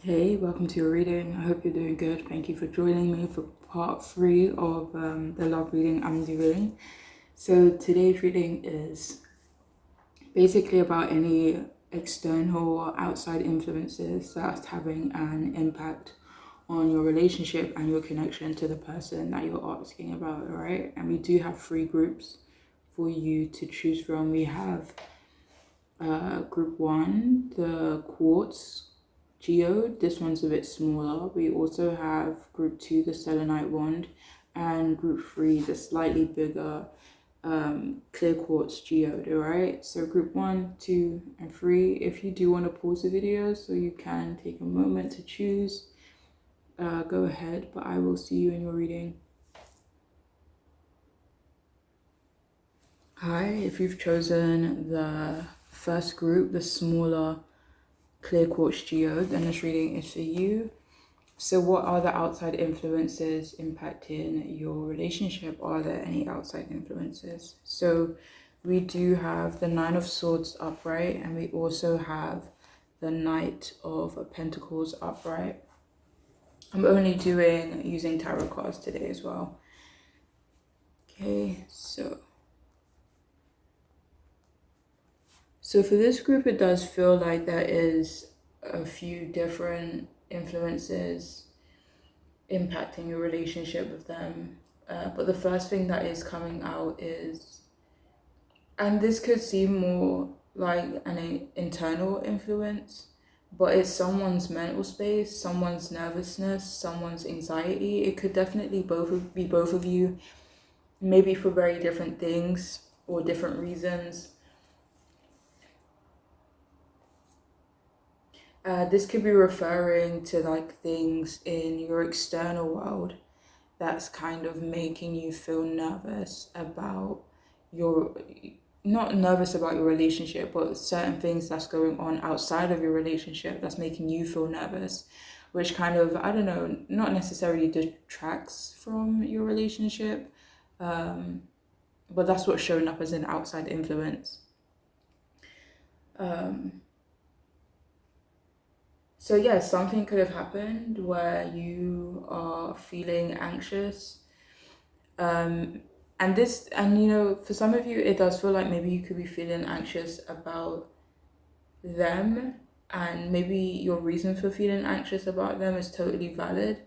Hey, welcome to your reading. I hope you're doing good. Thank you for joining me for part 3 of the love reading I'm doing. So today's reading is basically about any external or outside influences that's having an impact on your relationship and your connection to the person that you're asking about, all right? And we do have 3 groups for you to choose from. We have group 1, the quartz geode. This one's a bit smaller. We also have group 2, the selenite wand, and group 3, the slightly bigger clear quartz geode. All right, so group 1, 2, and 3. If you do want to pause the video so you can take a moment to choose, go ahead, but I will see you in your reading. Hi, if you've chosen the first group, the smaller clear quartz geode, then this reading is for you. So what are the outside influences impacting your relationship? Are there any outside influences? So we do have the Nine of Swords upright, and we also have the Knight of Pentacles upright. I'm only using tarot cards today as well. Okay, so for this group, it does feel like there is a few different influences impacting your relationship with them. But the first thing that is coming out is, and this could seem more like an internal influence, but it's someone's mental space, someone's nervousness, someone's anxiety. It could definitely be both of you, maybe for very different things or different reasons. This could be referring to like things in your external world that's kind of making you feel nervous about not nervous about your relationship, but certain things that's going on outside of your relationship that's making you feel nervous, which kind of, I don't know, not necessarily detracts from your relationship, but that's what's showing up as an outside influence. So yeah, something could have happened where you are feeling anxious. And for some of you, it does feel like maybe you could be feeling anxious about them, and maybe your reason for feeling anxious about them is totally valid.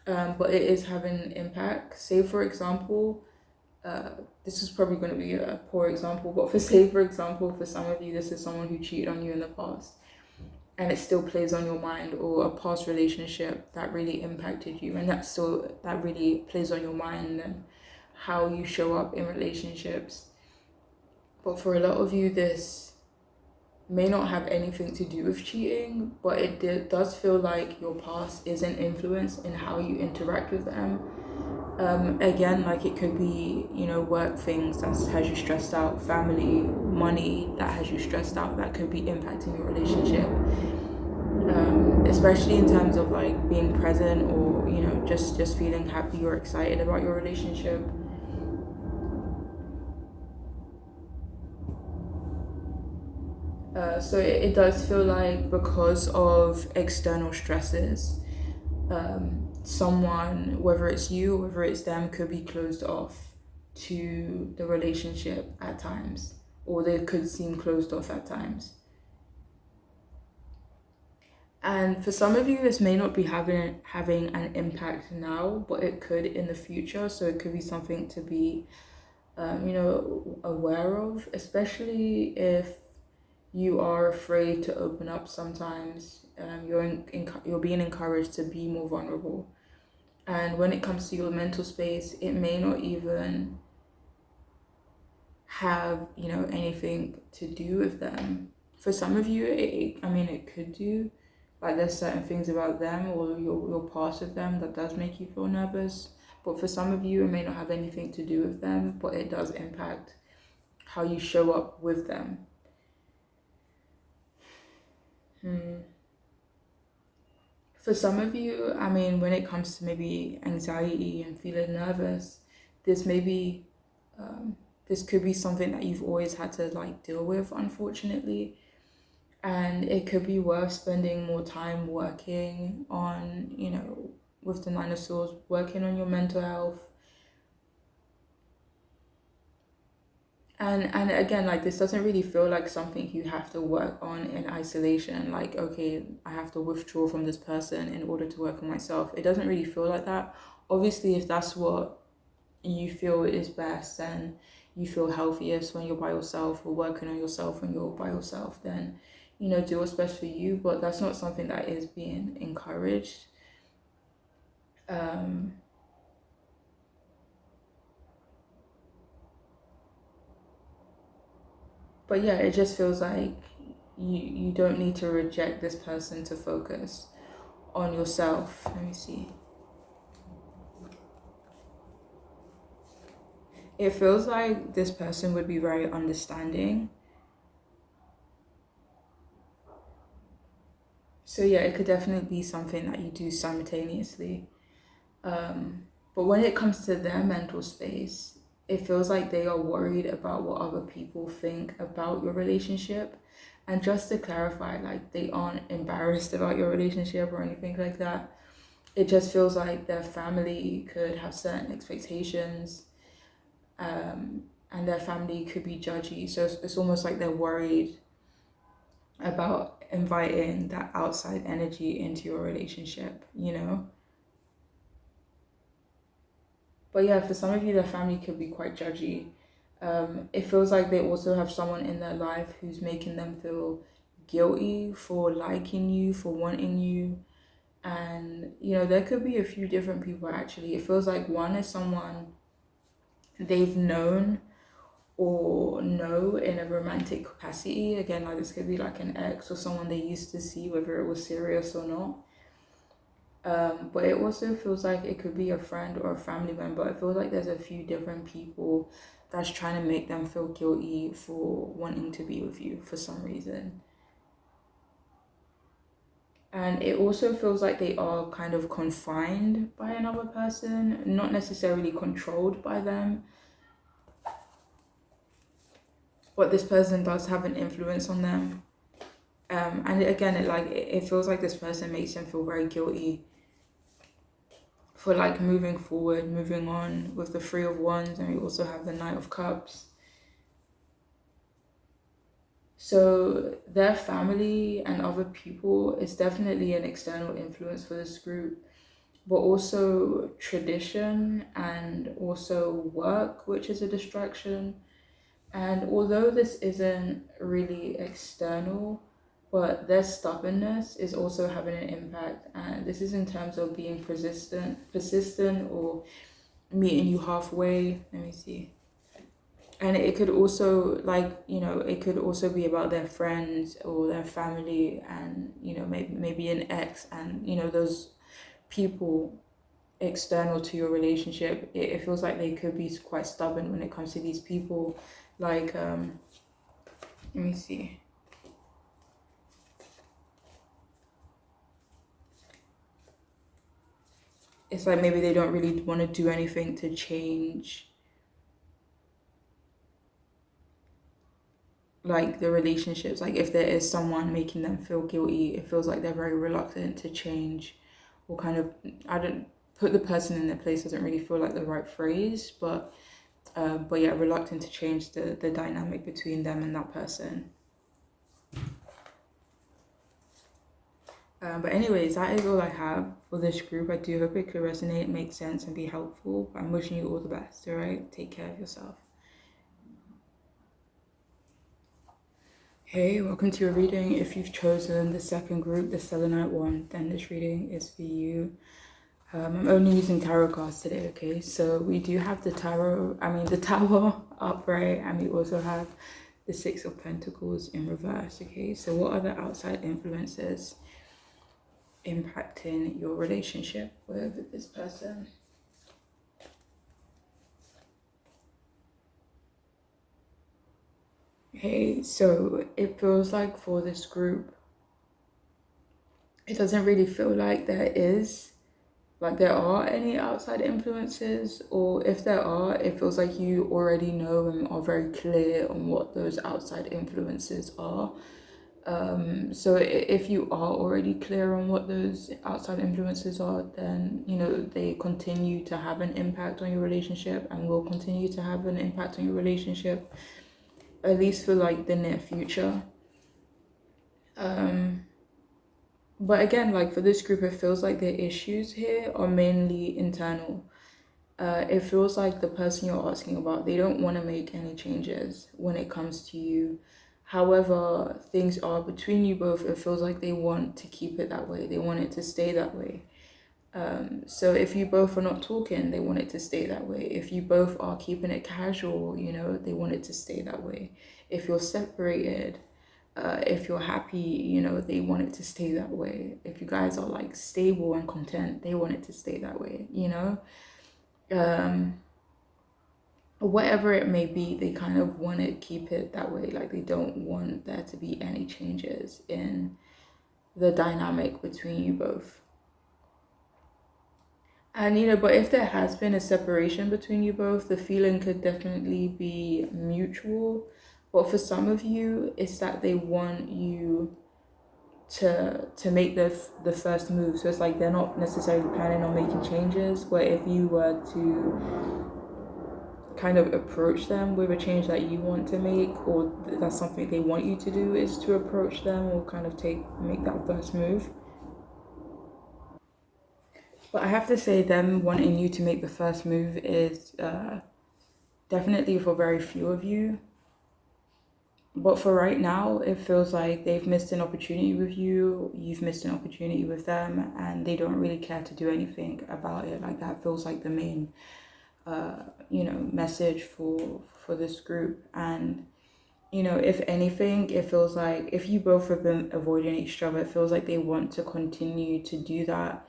But it is having an impact. Say for example, this is probably going to be a poor example, but for example, for some of you, this is someone who cheated on you in the past, and it still plays on your mind, or a past relationship that really impacted you, and that really plays on your mind and how you show up in relationships. But for a lot of you, this may not have anything to do with cheating, but does feel like your past is an influence in how you interact with them. Again, like it could be, work things that has you stressed out, family, money that has you stressed out, that could be impacting your relationship. Especially in terms of like being present, or just feeling happy or excited about your relationship. So it does feel like because of external stresses, someone, whether it's you or whether it's them, could be closed off to the relationship at times, or they could seem closed off at times. And for some of you, this may not be having an impact now, but it could in the future. So it could be something to be, aware of, especially if you are afraid to open up sometimes. You're being encouraged to be more vulnerable. And when it comes to your mental space, it may not even have, anything to do with them. For some of you, it could do. Like there's certain things about them or your past of them that does make you feel nervous. But for some of you, it may not have anything to do with them, but it does impact how you show up with them. For some of you, when it comes to maybe anxiety and feeling nervous, this may be, this could be something that you've always had to like deal with, unfortunately. And it could be worth spending more time working on, with the Nine of Swords, working on your mental health. And again, like, this doesn't really feel like something you have to work on in isolation. Like, okay, I have to withdraw from this person in order to work on myself. It doesn't really feel like that. Obviously, if that's what you feel is best, and you feel healthiest when you're by yourself, or working on yourself when you're by yourself, then do what's best for you. But that's not something that is being encouraged. um but yeah, it just feels like you don't need to reject this person to focus on yourself. Let me see. It feels like this person would be very understanding. So yeah, it could definitely be something that you do simultaneously. But when it comes to their mental space, it feels like they are worried about what other people think about your relationship. And just to clarify, like, they aren't embarrassed about your relationship or anything like that. It just feels like their family could have certain expectations, and their family could be judgy. So it's almost like they're worried about inviting that outside energy into your relationship. But yeah, for some of you, their family could be quite judgy. It feels like they also have someone in their life who's making them feel guilty for liking you, for wanting you. And, there could be a few different people actually. It feels like one is someone they've known or know in a romantic capacity. Again, like, this could be like an ex or someone they used to see, whether it was serious or not. But it also feels like it could be a friend or a family member. It feels like there's a few different people that's trying to make them feel guilty for wanting to be with you for some reason. And it also feels like they are kind of confined by another person, not necessarily controlled by them. But this person does have an influence on them. And again, it feels like this person makes them feel very guilty for, like, moving forward, moving on with the Three of Wands, and we also have the Knight of Cups. So their family and other people is definitely an external influence for this group, but also tradition and also work, which is a distraction. And although this isn't really external, but their stubbornness is also having an impact. And this is in terms of being persistent, or meeting you halfway. Let me see. And it could also, like, it could also be about their friends or their family, and, maybe an ex, and, those people external to your relationship. It feels like they could be quite stubborn when it comes to these people. Like, let me see. It's like maybe they don't really want to do anything to change, like, the relationships. Like, if there is someone making them feel guilty, it feels like they're very reluctant to change, or kind of, I don't, put the person in their place doesn't really feel like the right phrase, but yeah, reluctant to change the dynamic between them and that person. But anyways, that is all I have for this group. I do hope it could resonate, make sense, and be helpful. I'm wishing you all the best, all right? Take care of yourself. Hey, welcome to your reading. If you've chosen the second group, the Selenite one, then this reading is for you. I'm only using tarot cards today, okay? So we do have the Tower upright, and we also have the Six of Pentacles in reverse, okay? So what are the outside influences impacting your relationship with this person? Okay, so it feels like for this group, it doesn't really feel like there are any outside influences, or if there are, it feels like you already know and are very clear on what those outside influences are. So if you are already clear on what those outside influences are, then they continue to have an impact on your relationship and will continue to have an impact on your relationship, at least for like the near future. But again, like for this group, it feels like the issues here are mainly internal. It feels like the person you're asking about, they don't want to make any changes when it comes to you. However, things are between you both. It feels like they want to keep it that way. They want it to stay that way. So if you both are not talking, they want it to stay that way. If you both are keeping it casual, they want it to stay that way. If you're separated, if you're happy, they want it to stay that way. If you guys are like stable and content, they want it to stay that way. Um, whatever it may be, they kind of want to keep it that way. Like they don't want there to be any changes in the dynamic between you both. And but if there has been a separation between you both, the feeling could definitely be mutual. But for some of you, it's that they want you to make the first move. So it's like they're not necessarily planning on making changes. But if you were to kind of approach them with a change that you want to make, or that's something they want you to do, is to approach them or kind of make that first move. But I have to say, them wanting you to make the first move is definitely for very few of you. But for right now, it feels like they've missed an opportunity with you, you've missed an opportunity with them, and they don't really care to do anything about it. Like that feels like the main, message for this group. And if anything, it feels like if you both have been avoiding each other, it feels like they want to continue to do that.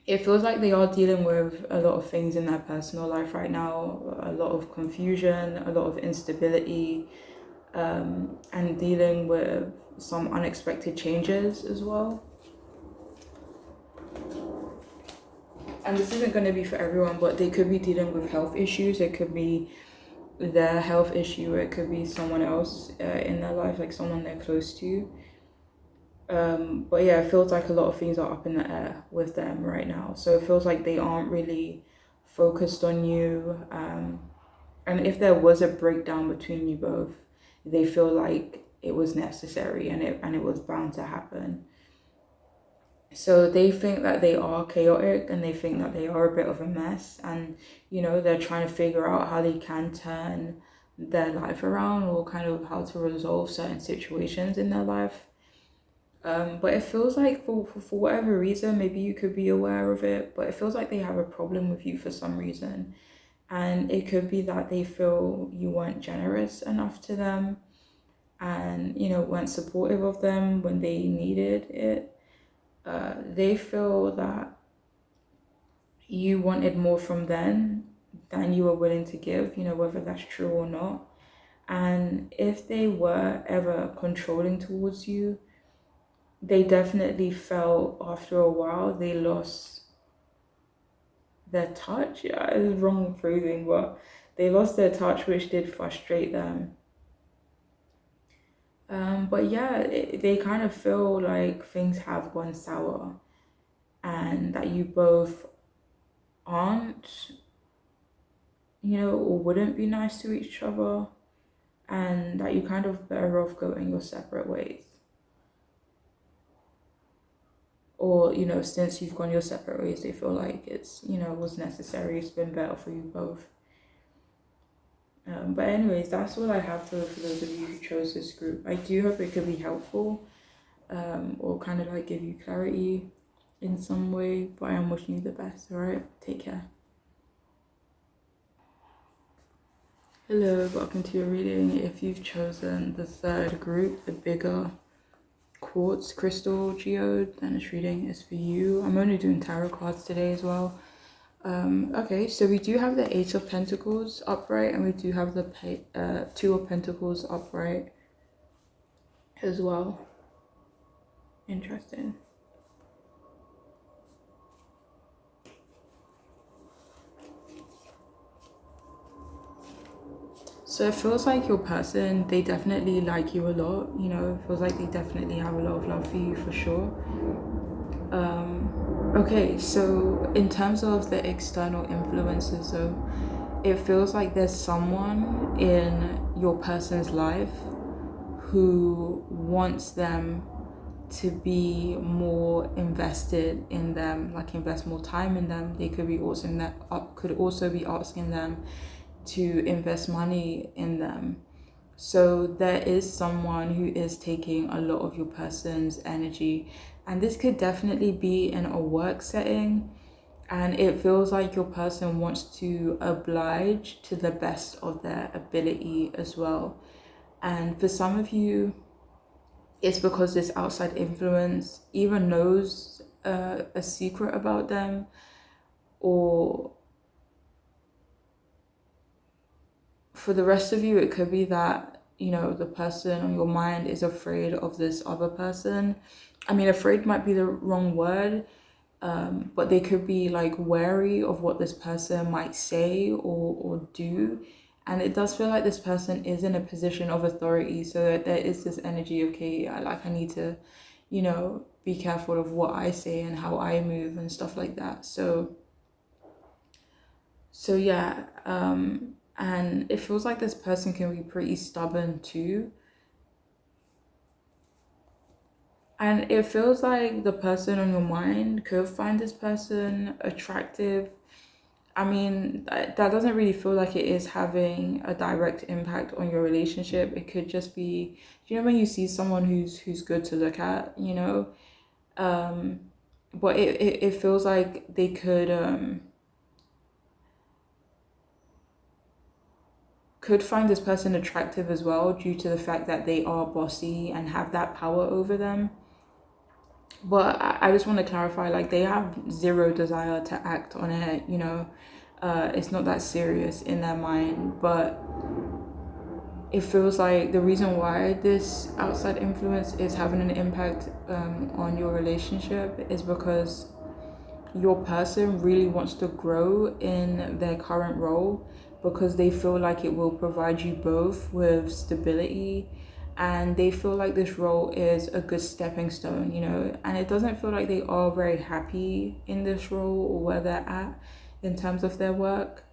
It feels like they are dealing with a lot of things in their personal life right now, a lot of confusion, a lot of instability, and dealing with some unexpected changes as well. And this isn't going to be for everyone, but they could be dealing with health issues. It could be their health issue, it could be someone else in their life, like someone they're close to. But yeah, it feels like a lot of things are up in the air with them right now. So it feels like they aren't really focused on you. And if there was a breakdown between you both, they feel like it was necessary and it was bound to happen. So they think that they are chaotic and they think that they are a bit of a mess, and they're trying to figure out how they can turn their life around or kind of how to resolve certain situations in their life. But it feels like for whatever reason, maybe you could be aware of it, but it feels like they have a problem with you for some reason. And it could be that they feel you weren't generous enough to them and, weren't supportive of them when they needed it. They feel that you wanted more from them than you were willing to give, whether that's true or not. And if they were ever controlling towards you, they definitely felt after a while they lost their touch. Yeah, it's wrong phrasing, but they lost their touch, which did frustrate them. But yeah, they kind of feel like things have gone sour and that you both aren't, or wouldn't be nice to each other, and that you kind of better off going your separate ways. Or, since you've gone your separate ways, they feel like it's, was necessary, it's been better for you both. But anyways, that's what I have for those of you who chose this group. I do hope it could be helpful, or kind of like give you clarity in some way, but I am wishing you the best, alright? Take care. Hello, welcome to your reading. If you've chosen the third group, the bigger quartz crystal geode, then this reading is for you. I'm only doing tarot cards today as well. Okay, so we do have the Eight of Pentacles upright, and we do have the Two of Pentacles upright as well. Interesting. So it feels like your person, they definitely like you a lot, you know, it feels like they definitely have a lot of love for you for sure. Okay, so in terms of the external influences, though, it feels like there's someone in your person's life who wants them to be more invested in them, like invest more time in them. They could be also could also be asking them to invest money in them. So there is someone who is taking a lot of your person's energy, and this could definitely be in a work setting. And it feels like your person wants to oblige to the best of their ability as well. And for some of you, it's because this outside influence either knows a secret about them, or for the rest of you, it could be that, you know, the person on your mind is afraid of this other person. I mean, afraid might be the wrong word, but they could be like wary of what this person might say or do. And it does feel like this person is in a position of authority. So that there is this energy of, okay, I need to, you know, be careful of what I say and how I move and stuff like that. So yeah, and it feels like this person can be pretty stubborn too. And it feels like the person on your mind could find this person attractive. I mean, that doesn't really feel like it is having a direct impact on your relationship. It could just be, you know, when you see someone who's good to look at, you know, um, but it feels like they could find this person attractive as well due to the fact that they are bossy and have that power over them. But I just want to clarify, like, they have zero desire to act on it, you know. It's not that serious in their mind, but it feels like the reason why this outside influence is having an impact on your relationship is because your person really wants to grow in their current role, because they feel like it will provide you both with stability, and they feel like this role is a good stepping stone, you know. And it doesn't feel like they are very happy in this role or where they're at in terms of their work,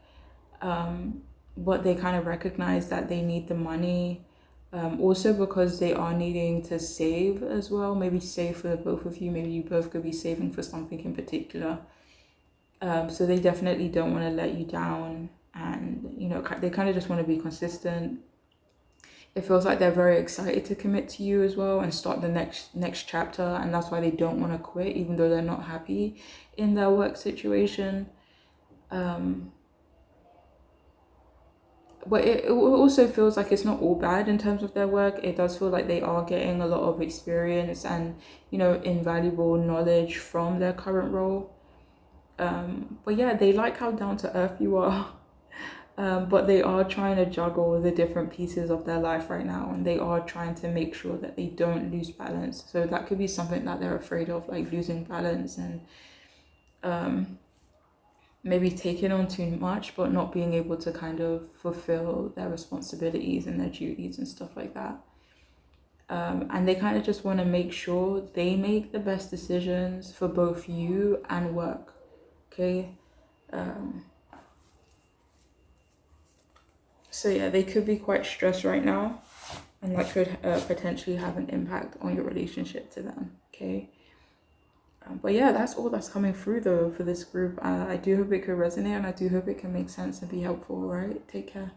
but they kind of recognize that they need the money, also because they are needing to save as well, maybe save for the both of you, maybe you both could be saving for something in particular. So they definitely don't want to let you down, and you know, they kind of just want to be consistent. It feels like they're very excited to commit to you as well and start the next chapter, and that's why they don't want to quit even though they're not happy in their work situation. But it also feels like it's not all bad in terms of their work. It does feel like they are getting a lot of experience and, you know, invaluable knowledge from their current role. But yeah, they like how down to earth you are. But they are trying to juggle the different pieces of their life right now, and they are trying to make sure that they don't lose balance. So that could be something that they're afraid of, like losing balance and maybe taking on too much, but not being able to kind of fulfill their responsibilities and their duties and stuff like that. And they kind of just want to make sure they make the best decisions for both you and work. Okay. So yeah, they could be quite stressed right now, and that could potentially have an impact on your relationship to them. Okay. But yeah, that's all that's coming through though for this group. I do hope it could resonate, and I do hope it can make sense and be helpful. Right? Take care.